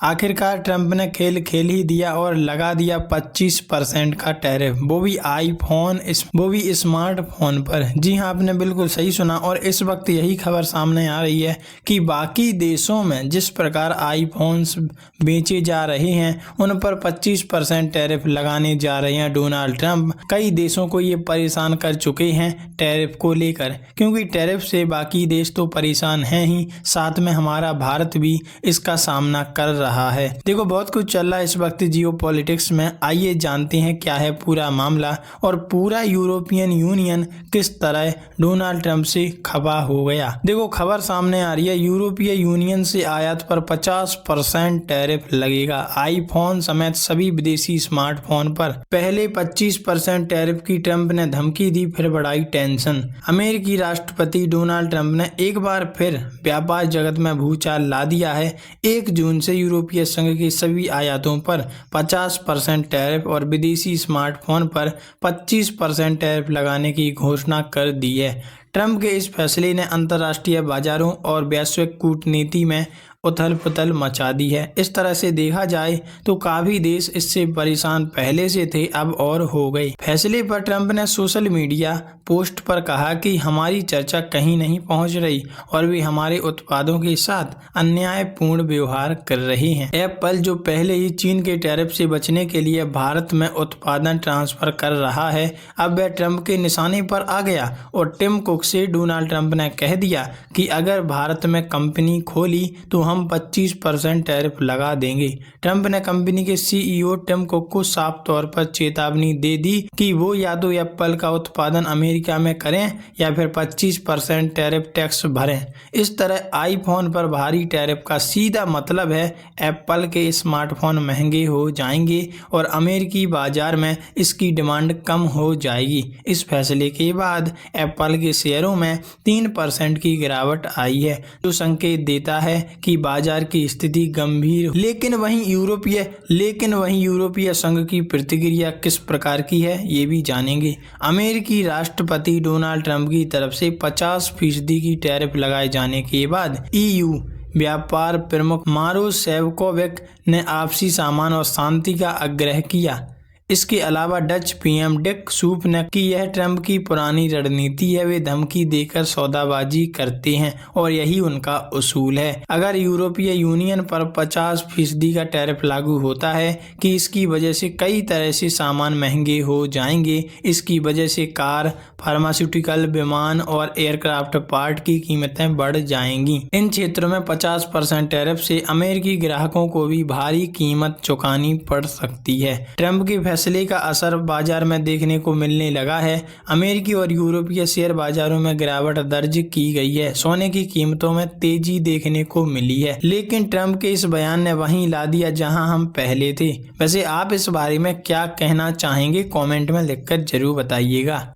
आखिरकार ट्रंप ने खेल खेल ही दिया और लगा दिया 25% का टैरिफ, वो भी स्मार्टफोन पर। जी हाँ, आपने बिल्कुल सही सुना। और इस वक्त यही खबर सामने आ रही है कि बाकी देशों में जिस प्रकार आईफोन्स बेचे जा रहे हैं उन पर 25% टैरिफ लगाने जा रहे हैं डोनाल्ड ट्रंप। कई देशों को ये परेशान कर चुके हैं टैरिफ को लेकर, क्योंकि टैरिफ से बाकी देश तो परेशान हैं ही, साथ में हमारा भारत भी इसका सामना कर रहा है। देखो, बहुत कुछ चल रहा है इस वक्त जियो पॉलिटिक्स में। आइए जानते हैं क्या है पूरा मामला और पूरा यूरोपियन यूनियन किस तरह डोनाल्ड ट्रंप से खफा हो गया। देखो, खबर सामने आ रही है, यूरोपीय यूनियन से आयात पर 50% टैरिफ लगेगा आईफोन समेत सभी विदेशी स्मार्टफोन पर। पहले 25% टैरिफ की ट्रंप ने धमकी दी, फिर बढ़ाई टेंशन। अमेरिकी राष्ट्रपति डोनाल्ड ट्रंप ने एक बार फिर व्यापार जगत में भूचाल ला दिया है। 1 जून से यूरोपीय संघ की सभी आयातों पर 50% टैरिफ और विदेशी स्मार्टफोन पर 25% टैरिफ लगाने की घोषणा कर दी है। ट्रंप के इस फैसले ने अंतर्राष्ट्रीय बाजारों और वैश्विक कूटनीति में उथल पुथल मचा दी है। इस तरह से देखा जाए तो काफी देश इससे परेशान पहले से थे, अब और हो गए। फैसले पर ट्रंप ने सोशल मीडिया पोस्ट पर कहा कि हमारी चर्चा कहीं नहीं पहुंच रही और वे हमारे उत्पादों के साथ अन्यायपूर्ण व्यवहार कर रहे हैं। एप्पल, जो पहले ही चीन के टैरिफ से बचने के लिए भारत में उत्पादन ट्रांसफर कर रहा है, अब वह ट्रंप के निशाने पर आ गया और टिम कुक से डोनाल्ड ट्रंप ने कह दिया कि अगर भारत में कंपनी खोली तो हम 25% टैरिफ लगा देंगे। ट्रंप ने कंपनी के सीईओ टिम कुक को साफ तौर पर चेतावनी दे दी कि वो या तो एप्पल का उत्पादन अमेरिका में करें या फिर 25% टैरिफ टैक्स भरें। इस तरह आईफोन पर भारी टैरिफ का सीधा मतलब है एप्पल के स्मार्टफोन महंगे हो जाएंगे और अमेरिकी बाजार में इसकी डिमांड कम हो जाएगी। इस फैसले के बाद एप्पल के शेयरों में 3% की गिरावट आई है, जो संकेत देता है कि बाजार की स्थिति गंभीर। लेकिन वहीं यूरोपीय संघ की प्रतिक्रिया किस प्रकार की है ये भी जानेंगे। अमेरिकी राष्ट्रपति डोनाल्ड ट्रंप की तरफ से 50% की टैरिफ लगाए जाने के बाद ईयू व्यापार प्रमुख मारो सेवकोविक ने आपसी सामान और शांति का आग्रह किया। इसके अलावा डच पीएम डिक सूप ने कि यह ट्रंप की पुरानी रणनीति है, वे धमकी देकर सौदाबाजी करते हैं और यही उनका उसूल है। अगर यूरोपीय यूनियन पर 50% का टैरिफ लागू होता है कि इसकी वजह से कई तरह से सामान महंगे हो जाएंगे। इसकी वजह से कार, फार्मास्यूटिकल, विमान और एयरक्राफ्ट पार्ट की कीमतें बढ़ जाएंगी। इन क्षेत्रों में 50% टैरिफ से अमेरिकी ग्राहकों को भी भारी कीमत चुकानी पड़ सकती है। ट्रंप के फैसले का असर बाजार में देखने को मिलने लगा है। अमेरिकी और यूरोपीय शेयर बाजारों में गिरावट दर्ज की गई है। सोने की कीमतों में तेजी देखने को मिली है। लेकिन ट्रंप के इस बयान ने वहीं ला दिया जहां हम पहले थे। वैसे आप इस बारे में क्या कहना चाहेंगे, कमेंट में लिखकर जरूर बताइएगा।